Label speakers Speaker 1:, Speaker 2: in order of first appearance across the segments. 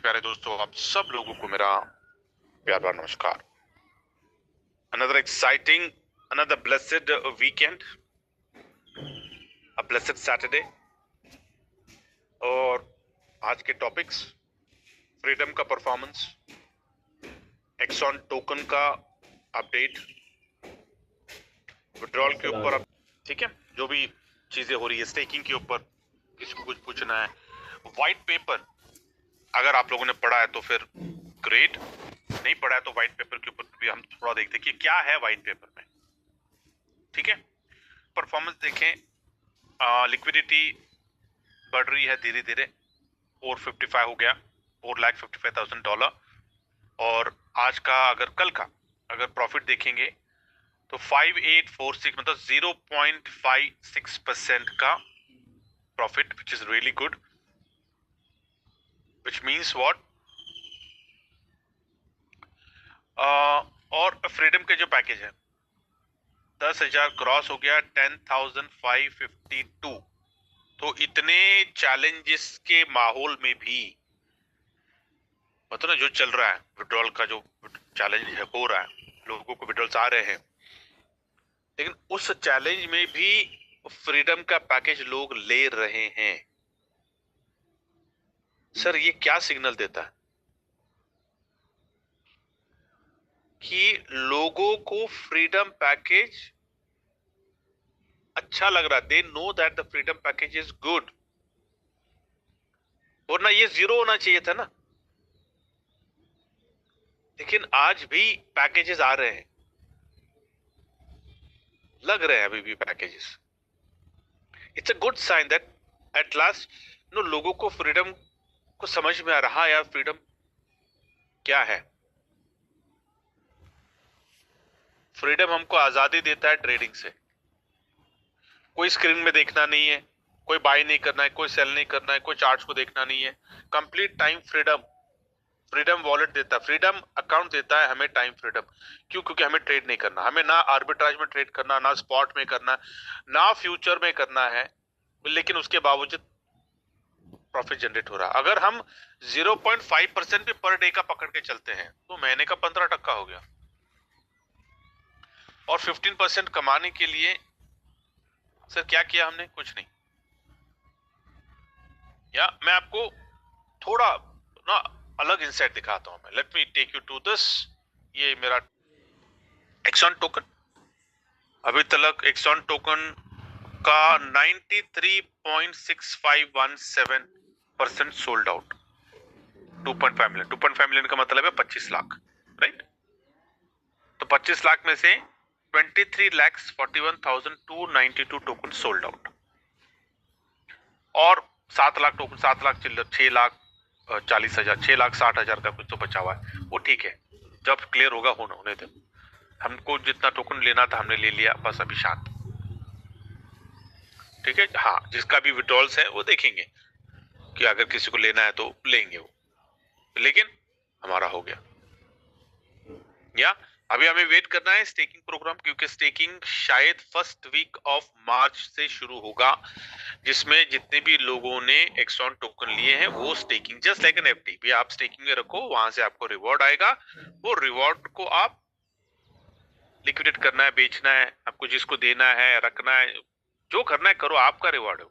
Speaker 1: प्यारे दोस्तों, आप सब लोगों को मेरा प्यार भरा नमस्कार। Another exciting, another blessed weekend, a blessed Saturday. और आज के टॉपिक्स, फ्रीडम का परफॉर्मेंस, एक्सॉन टोकन का अपडेट, विड्रॉल के ऊपर, ठीक है, जो भी चीजें हो रही है, स्टेकिंग के ऊपर किसी को कुछ पूछना है, व्हाइट पेपर अगर आप लोगों ने पढ़ा है तो फिर ग्रेट, नहीं पढ़ा है तो व्हाइट पेपर के ऊपर भी हम थोड़ा देखते हैं कि क्या है व्हाइट पेपर में। ठीक है, परफॉर्मेंस देखें, लिक्विडिटी बढ़ रही है धीरे धीरे, 455 हो गया, $4,55,000। और आज का कल का अगर प्रॉफिट देखेंगे तो 5846, मतलब 0.56% का profit, which is really good, which means what. और फ्रीडम के जो पैकेज है 10,000 क्रॉस हो गया, 10,552। तो इतने चैलेंजेस के माहौल में भी मतलब जो चल रहा है, विड्रॉल का जो चैलेंज है, हो रहा है, लोगों को विड्रॉल्स आ रहे हैं, लेकिन उस चैलेंज में भी फ्रीडम का पैकेज लोग ले रहे हैं। सर ये क्या सिग्नल देता है कि लोगों को फ्रीडम पैकेज अच्छा लग रहा है, they know that the freedom package is good, वरना ये जीरो होना चाहिए था ना। लेकिन आज भी पैकेजेस आ रहे हैं, लग रहे हैं अभी भी packages. It's a good sign that at last लोगों को फ्रीडम को समझ में आ रहा है, यार फ्रीडम क्या है। फ्रीडम हमको आजादी देता है ट्रेडिंग से, कोई स्क्रीन में देखना नहीं है, कोई बाय नहीं करना है, कोई सेल नहीं करना है, कोई चार्ट्स को देखना नहीं है, complete time freedom. Freedom wallet देता है, फ्रीडम अकाउंट देता है हमें टाइम फ्रीडम। क्यों? क्योंकि हमें ट्रेड नहीं करना, हमें ना आर्बिट्राज में ट्रेड करना, ना स्पॉट में करना, ना फ्यूचर में करना है, लेकिन उसके बावजूद प्रॉफिट जनरेट हो रहा है। अगर हम 0.5% भी पर डे का पकड़ के चलते हैं तो महीने का 15% हो गया। और 15% कमाने के लिए सर क्या किया हमने? कुछ नहीं। या मैं आपको थोड़ा ना अलग इंसाइट दिखाता हूं। मैं let me take you to this. ये मेरा एक्सॉन टोकन, अभी तक एक्सॉन टोकन का 93.6517% सोल्ड आउट। 2.5 मिलियन का मतलब है 25 लाख, राइट? तो 25 लाख में से 23,41,292 टोकन सोल्ड आउट, और 7 लाख टोकन, 7 लाख चिल्लर, 6,40,000, 6,60,000 का कुछ तो बचा हुआ है। वो ठीक है, जब क्लियर होगा होने दे। हमको जितना टोकन लेना था हमने ले लिया, बस अभी शांत। ठीक है, हाँ, जिसका भी विड्रॉल्स है वो देखेंगे कि अगर किसी को लेना है तो लेंगे वो, लेकिन हमारा हो गया। या अभी हमें वेट करना है स्टेकिंग प्रोग्राम, क्योंकि स्टेकिंग शायद फर्स्ट वीक ऑफ मार्च से शुरू होगा, जिसमें जितने भी लोगों ने एक्सॉन टोकन लिए हैं वो staking, just like an FD भी आप स्टेकिंग में रखो, वहां से आपको रिवॉर्ड आएगा। वो रिवॉर्ड को आप लिक्विडेट करना है, बेचना है, आपको जिसको देना है, रखना है, जो करना है करो, आपका रिवॉर्ड है।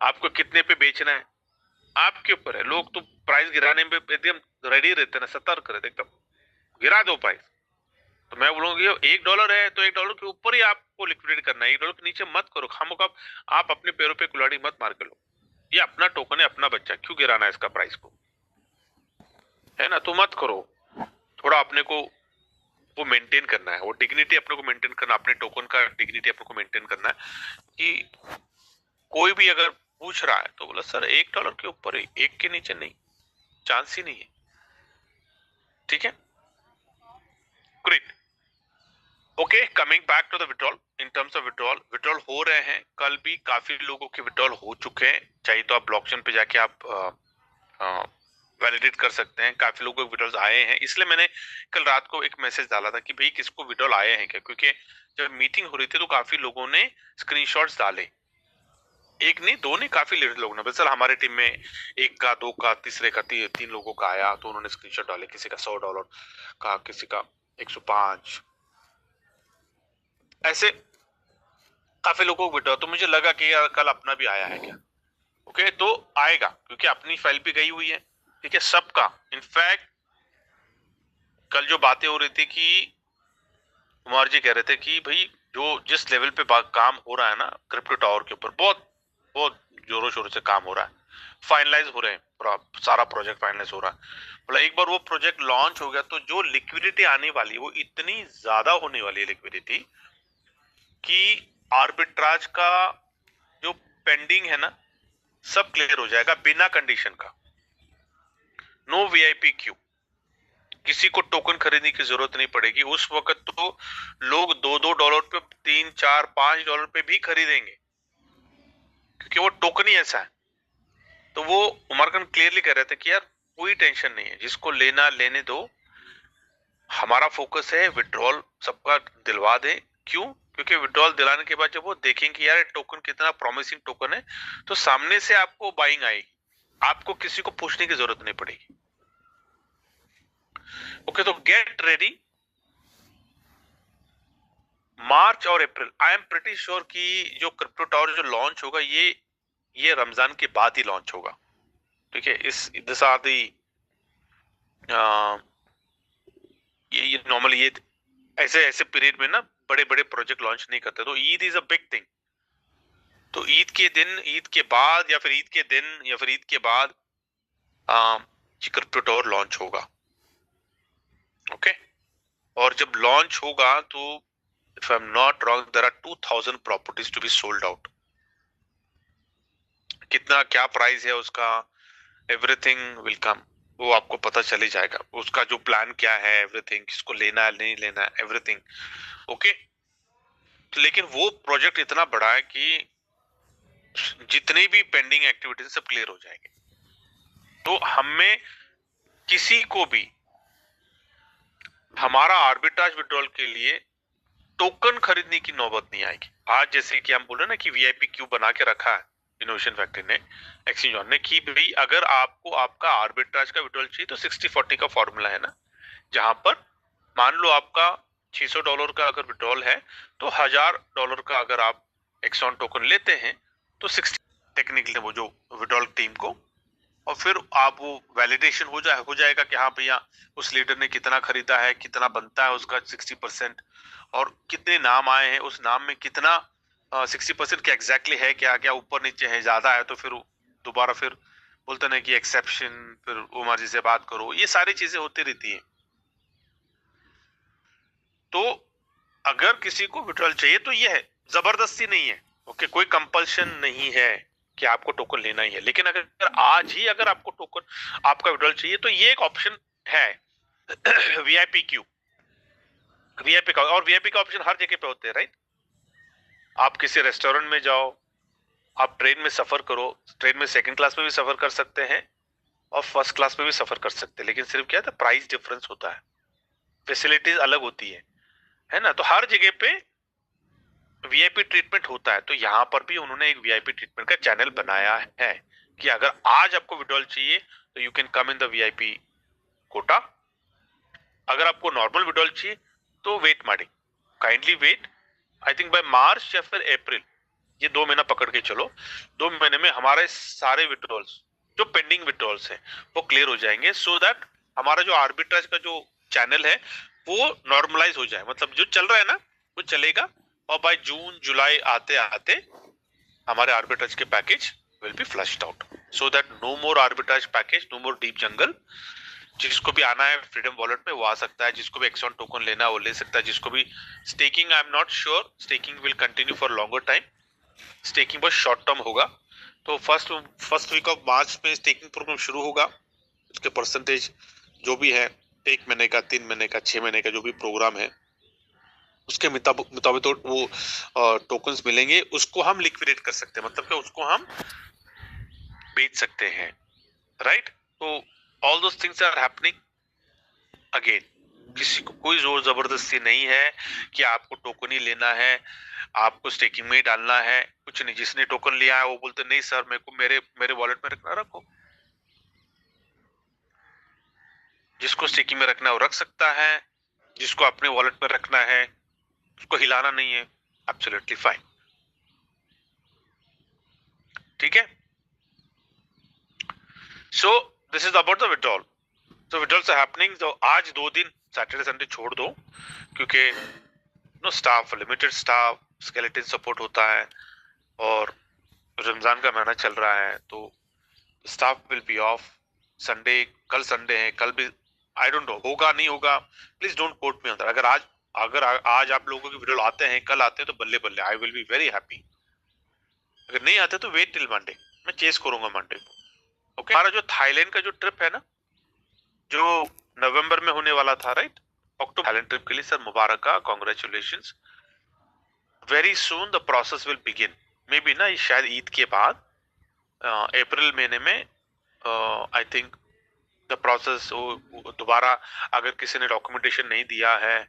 Speaker 1: आपको कितने पे बेचना है आपके ऊपर है। लोग तो प्राइस गिराने में एकदम रेडी रहते हैं ना, सतर्क रहते एकदम, गिरा दो प्राइस। तो मैं बोलूंगा $1 है तो $1 के ऊपर ही आपको लिक्विडेट करना है, $1 के नीचे मत करो। खामोखा आप अपने पैरों पे कुल्हाड़ी मत मार के लो। ये अपना टोकन है, अपना बच्चा, क्यों गिराना है इसका प्राइस को, है ना? तो मत करो। थोड़ा अपने को वो मेंटेन करना है, वो डिग्निटी अपने को मेंटेन करना, अपने टोकन का डिग्निटी अपने को मेंटेन करना है। कि कोई भी अगर पूछ रहा है तो बोला सर $1 के ऊपर ही, 1 के नीचे नहीं, चांस ही नहीं है। ठीक है, great. Okay, coming back to the withdrawal. In terms of withdrawal हो रहे हैं, कल भी काफी लोगों के विड्रॉल हो चुके हैं। चाहिए तो आप ब्लॉकचेन पे जाके आप वैलिडेट कर सकते हैं, काफी लोगों के विड्रॉल्स आए हैं। इसलिए मैंने कल रात को एक मैसेज डाला था कि भाई किसको विड्रॉल आए हैं क्या, क्योंकि जब मीटिंग हो रही थी तो काफी लोगों ने स्क्रीनशॉट्स डाले एक नहीं, दो नहीं, काफी लोग ने, सर हमारे टीम में एक का, दो का, तीसरे का, तीन लोगों का आया, तो उन्होंने स्क्रीनशॉट डाले, किसी का $100 का, किसी का 105, ऐसे काफी लोगों को विड्रॉ। तो मुझे लगा कि यार कल अपना भी आया है क्या। ओके, तो आएगा क्योंकि अपनी फाइल भी गई हुई है, ठीक है, सबका। इनफैक्ट कल जो बातें हो रही थी कि कुमार जी कह रहे थे कि भाई जो जिस लेवल पे काम हो रहा है ना क्रिप्टो टावर के ऊपर, बहुत बहुत जोरों शोरों से काम हो रहा है, फाइनलाइज हो रहे हैं, सारा प्रोजेक्ट फाइनलाइज हो रहा है। मतलब एक बार वो प्रोजेक्ट लॉन्च हो गया तो जो लिक्विडिटी आने वाली वो इतनी ज्यादा होने वाली है लिक्विडिटी कि आर्बिट्राज का जो पेंडिंग है ना सब क्लियर हो जाएगा बिना कंडीशन का। नो वीआईपी क्यू, किसी को टोकन खरीदने की जरूरत नहीं पड़ेगी। उस वक्त तो लोग $2 पे, $3, $4, $5 पे भी खरीदेंगे क्योंकि वो टोकन ही ऐसा है। तो वो उमरकन क्लियरली कह रहे थे कि यार कोई टेंशन नहीं है, जिसको लेना लेने दो, हमारा फोकस है विड्रॉल सबका दिलवा दें। क्यों? क्योंकि विड्रॉल दिलाने के बाद जब वो देखेंगे यार टोकन कितना प्रॉमिसिंग टोकन है, तो सामने से आपको बाइंग आएगी, आपको किसी को पूछने की जरूरत नहीं पड़ेगी। ओके, तो गेट रेडी। मार्च और April, I am pretty sure कि जो क्रिप्टो टावर जो लॉन्च होगा ये रमजान के बाद ही लॉन्च होगा, ठीक है। दिस आर दी ये नॉर्मली ये ऐसे ऐसे पीरियड में ना बड़े बड़े प्रोजेक्ट लॉन्च नहीं करते, तो Eid is a big thing. तो ईद के दिन, ईद के बाद, या फिर ईद के दिन, या फिर ईद के बाद क्रिप्टो टावर लॉन्च होगा। ओके, और जब लॉन्च होगा तो if I am not wrong there are 2000 properties to be sold out. कितना क्या प्राइस है उसका, एवरीथिंग विल कम, वो आपको पता चल ही जाएगा। उसका जो प्लान क्या है, एवरीथिंग, किसको लेना है नहीं लेना है, एवरीथिंग। ओके, तो लेकिन वो प्रोजेक्ट इतना बड़ा है कि जितनी भी पेंडिंग एक्टिविटीज सब क्लियर हो जाएंगे। तो हमें किसी को भी हमारा आर्बिट्राज विड्रॉल के लिए टोकन खरीदने की नौबत नहीं आएगी। आज जैसे कि हम बोल रहे हैं ना कि वीआईपी क्यू बना के रखा है इनोवेशन फैक्ट्री ने, एक्सचेंज ऑन ने, कि भाई अगर आपको आपका आर्बिट्राज का विड्रॉल चाहिए तो 60-40 का फॉर्मूला है ना, जहां पर मान लो आपका $600 का अगर विड्रॉल है तो $1000 का अगर आप एक्सॉन टोकन लेते हैं तो 60 टेक्निकली वो जो विड्रॉल टीम को, और फिर आप वो वैलिडेशन हो जाएगा कि हाँ भैया उस लीडर ने कितना खरीदा है, कितना बनता है उसका 60%, और कितने नाम आए हैं, उस नाम में कितना 60% क्या एग्जैक्टली है, क्या क्या ऊपर नीचे है, ज्यादा है तो फिर दोबारा फिर बोलते ना कि एक्सेप्शन, फिर उमर जी से बात करो, ये सारी चीजें होती रहती है। तो अगर किसी को विड्रॉल चाहिए तो ये है, जबरदस्ती नहीं है। ओके, कोई कंपल्शन नहीं है कि आपको टोकन लेना ही है। लेकिन अगर आज ही अगर आपको टोकन आपका विड्रॉल चाहिए तो ये एक ऑप्शन है वीआईपी क्यू, वीआईपी का। और वीआईपी का ऑप्शन हर जगह पे होते हैं, राइट। आप किसी रेस्टोरेंट में जाओ, आप ट्रेन में सफर करो, ट्रेन में सेकंड क्लास में भी सफर कर सकते हैं और फर्स्ट क्लास में भी सफर कर सकते हैं, लेकिन सिर्फ क्या था, प्राइस डिफरेंस होता है, फैसिलिटीज अलग होती है ना। तो हर जगह पे वीआईपी ट्रीटमेंट होता है। तो यहाँ पर भी उन्होंने एक वीआईपी ट्रीटमेंट का चैनल बनाया है कि अगर आज आपको विड्रॉल चाहिए तो you can come in the VIP quota. अगर आपको नॉर्मल विड्रॉल चाहिए तो वेट माड़ी, kindly wait. I think by March या फिर अप्रैल, ये 2 महीना पकड़ के चलो, 2 महीने में हमारे सारे विड्रॉल्स जो पेंडिंग विड्रॉल्स हैं वो क्लियर हो जाएंगे, सो दैट हमारा जो आर्बिट्राज का जो चैनल है वो नॉर्मलाइज हो जाए। मतलब जो चल रहा है ना वो चलेगा, और बाय जून जुलाई आते आते हमारे आर्बिट्राज के package will be flushed out, so that no more arbitrage package, no more deep jungle. जिसको भी आना है फ्रीडम वॉलेट में वो आ सकता है, जिसको भी एक्सॉन टोकन लेना है वो ले सकता है, जिसको भी staking, I am not sure staking will continue for longer time, staking बस शॉर्ट टर्म होगा। तो फर्स्ट वीक ऑफ मार्च में स्टेकिंग प्रोग्राम शुरू होगा। उसके परसेंटेज जो भी है, 1 महीने का, 3 महीने का, 6 महीने का जो भी प्रोग्राम है उसके मुताबिक तो वो टोकन्स मिलेंगे, उसको हम लिक्विडेट कर सकते हैं, मतलब कि उसको हम बेच सकते हैं, राइट। तो all those things are happening again. किसी को कोई जोर जबरदस्ती नहीं है कि आपको टोकन ही लेना है, आपको स्टेकिंग में ही डालना है, कुछ नहीं। जिसने टोकन लिया है वो बोलते नहीं सर मेरे को मेरे मेरे वॉलेट में रखना, रखो। जिसको स्टेकिंग में रखना है वो रख सकता है, जिसको अपने वॉलेट में रखना है उसको हिलाना नहीं है, एब्सोल्युटली फाइन। ठीक है। So this is about the withdrawal. तो विड्रॉल्स आर हैपनिंग। तो आज 2 दिन सैटरडे संडे छोड़ दो, क्योंकि no staff, limited staff, skeleton support होता है और रमजान का महीना चल रहा है, तो staff will be of. Sunday, कल संडे है, कल भी आई डोंट नो होगा नहीं होगा, please don't quote me on that. अगर आज आप लोगों की वीडियो आते हैं, कल आते हैं तो बल्ले बल्ले, I will be very happy. अगर नहीं आते तो वेट टिल मंडे, मैं चेस करूंगा मंडे को। ओके। हमारा जो थाईलैंड का जो ट्रिप है ना, जो नवंबर में होने वाला था, राइट, अक्टूबर, थाईलैंड ट्रिप के लिए sir Mubarak, congratulations. Very soon the process will begin, may be ना शायद ईद के बाद, अप्रैल महीने में आई थिंक द प्रोसेस दोबारा, अगर किसी ने डॉक्यूमेंटेशन नहीं दिया है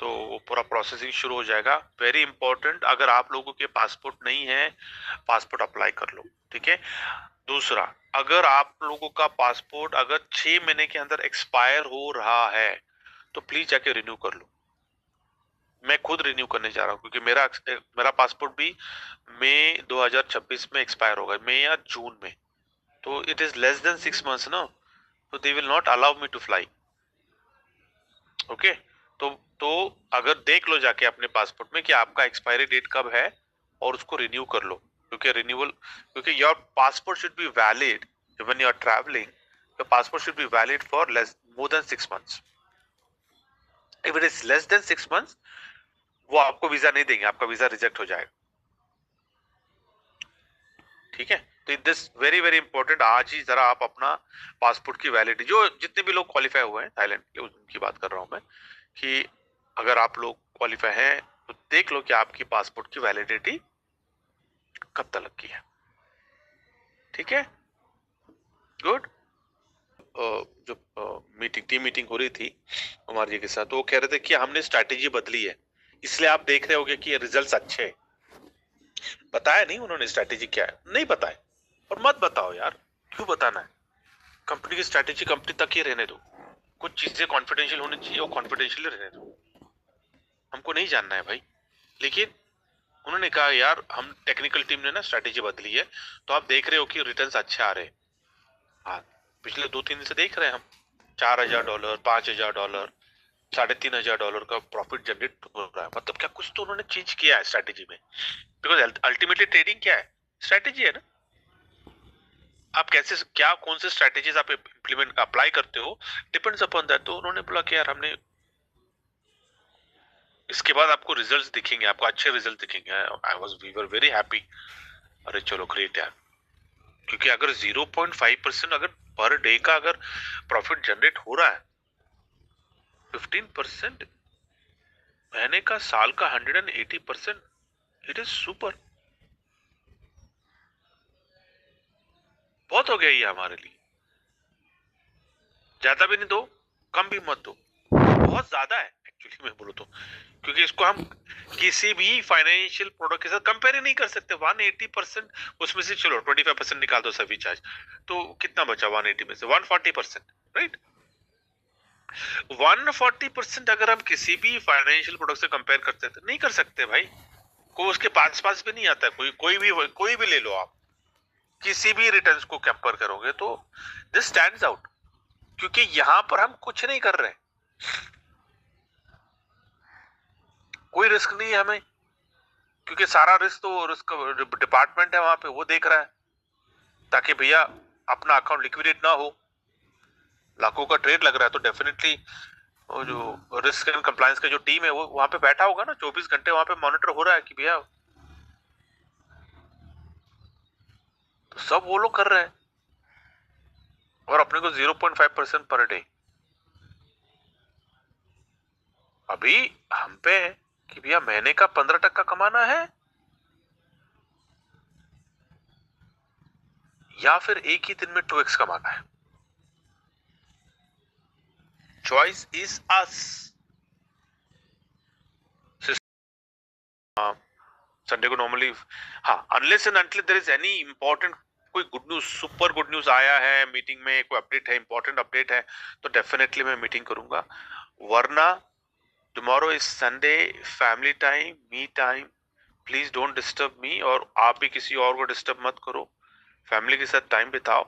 Speaker 1: तो वो पूरा प्रोसेसिंग शुरू हो जाएगा। वेरी इंपॉर्टेंट, अगर आप लोगों के पासपोर्ट नहीं है, पासपोर्ट अप्लाई कर लो। ठीक है। दूसरा, अगर आप लोगों का पासपोर्ट अगर 6 महीने के अंदर एक्सपायर हो रहा है तो प्लीज जाके रिन्यू कर लो। मैं खुद रिन्यू करने जा रहा हूँ, क्योंकि मेरा पासपोर्ट भी मई 2026 में एक्सपायर होगा, मई या जून में। तो it is less than 6 months ना, तो they will not allow me to fly. Okay. तो अगर देख लो जाके अपने पासपोर्ट में कि आपका एक्सपायरी डेट कब है और उसको रिन्यू कर लो, क्योंकि your passport should be valid when you are travelling. Your passport should be valid for less more than 6 months. If it is less than 6 months, वो आपको वीजा नहीं देंगे, आपका वीजा रिजेक्ट हो जाएगा। ठीक है। तो दिस वेरी वेरी इंपॉर्टेंट, आज ही जरा आप अपना पासपोर्ट की वैलिडिटी, जो जितने भी लोग क्वालिफाई हुए हैं थाईलैंड के, उनकी बात कर रहा हूं मैं, कि अगर आप लोग क्वालिफाई हैं तो देख लो कि आपकी पासपोर्ट की वैलिडिटी कब तक की है। ठीक है। गुड। जो टीम मीटिंग हो रही थी कुमार जी के साथ, तो वो कह रहे थे कि हमने स्ट्रैटेजी बदली है, इसलिए आप देख रहे होगे कि रिजल्ट्स अच्छे हैं। बताया नहीं उन्होंने स्ट्रैटेजी क्या है, नहीं बताए। और मत बताओ यार, क्यों बताना है? कंपनी की स्ट्रैटेजी कंपनी तक ही रहने दो। कुछ चीजें कॉन्फिडेंशियल होनी चाहिए, वो कॉन्फिडेंशियल रहने दो, हमको नहीं जानना है भाई। लेकिन उन्होंने कहा यार हम टेक्निकल टीम ने ना स्ट्रैटेजी बदली है, तो आप देख रहे हो कि रिटर्न्स अच्छे आ रहे हैं। हाँ, पिछले 2-3 दिन से देख रहे हैं हम, $4,000, $5,000, $3,500 का प्रॉफिट जनरेट हो रहा है। मतलब क्या कुछ तो उन्होंने चेंज किया है स्ट्रैटेजी में, बिकॉज अल्टीमेटली ट्रेडिंग क्या है, स्ट्रैटेजी है ना। आप कैसे, क्या कौन से स्ट्रैटेजीज आप इम्प्लीमेंट अप्लाई करते हो, डिपेंड्स अपॉन दैट। तो उन्होंने बोला कि यार हमने, इसके बाद आपको रिजल्ट्स दिखेंगे, आपको अच्छे रिजल्ट दिखेंगे। We were very happy. अरे चलो ग्रेट यार, क्योंकि अगर 0.5% अगर पर डे का अगर प्रॉफिट जनरेट हो रहा है, 15% महीने का, साल का 180%, इट इज सुपर। बहुत हो गया ये हमारे लिए। ज्यादा भी नहीं दो, कम भी मत दो, बहुत ज्यादा है एक्चुअली मैं बोलूं तो, क्योंकि इसको हम किसी भी फाइनेंशियल प्रोडक्ट के साथ कंपेयर ही नहीं कर सकते। 180%, उसमें से चलो 25% निकाल दो सर्विस चार्ज, तो कितना बचा 180 में से? 140%, राइट। 140% अगर हम किसी भी फाइनेंशियल प्रोडक्ट से कंपेयर करते हैं, नहीं कर सकते भाई। कोई उसके पास पास भी नहीं आता। कोई भी ले लो आप, किसी भी रिटर्न्स को कंपेयर करोगे तो दिस स्टैंड्स आउट, क्योंकि यहां पर हम कुछ नहीं कर रहे, कोई रिस्क नहीं है हमें, क्योंकि सारा रिस्क डिपार्टमेंट है वहां पे, वो देख रहा है, ताकि भैया अपना अकाउंट लिक्विडेट ना हो। लाखों का ट्रेड लग रहा है, तो डेफिनेटली वो जो रिस्क एंड कंप्लायंस का जो टीम है वो वहां पे बैठा होगा ना, 24 घंटे वहां पे मॉनिटर हो रहा है कि भैया, तो सब वो लोग कर रहे हैं। और अपने को 0.5% पर डे अभी हम पे है कि भैया महीने का 15% कमाना है, या फिर एक ही दिन में 2x कमाना है। choice is us. संडे को नॉर्मली, हाँ, unless and until there is any important कोई good news, super good news आया है मीटिंग में, कोई अपडेट है, इंपॉर्टेंट अपडेट है, तो डेफिनेटली मैं मीटिंग करूंगा. वरना tomorrow is Sunday, family time, me time. Please don't disturb me, और आप भी किसी और को डिस्टर्ब मत करो. फैमिली के साथ टाइम बिताओ,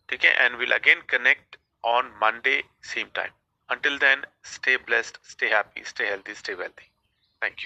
Speaker 1: ठीक है. And will again connect on Monday same time. Until then, stay blessed, stay happy, stay healthy, stay wealthy.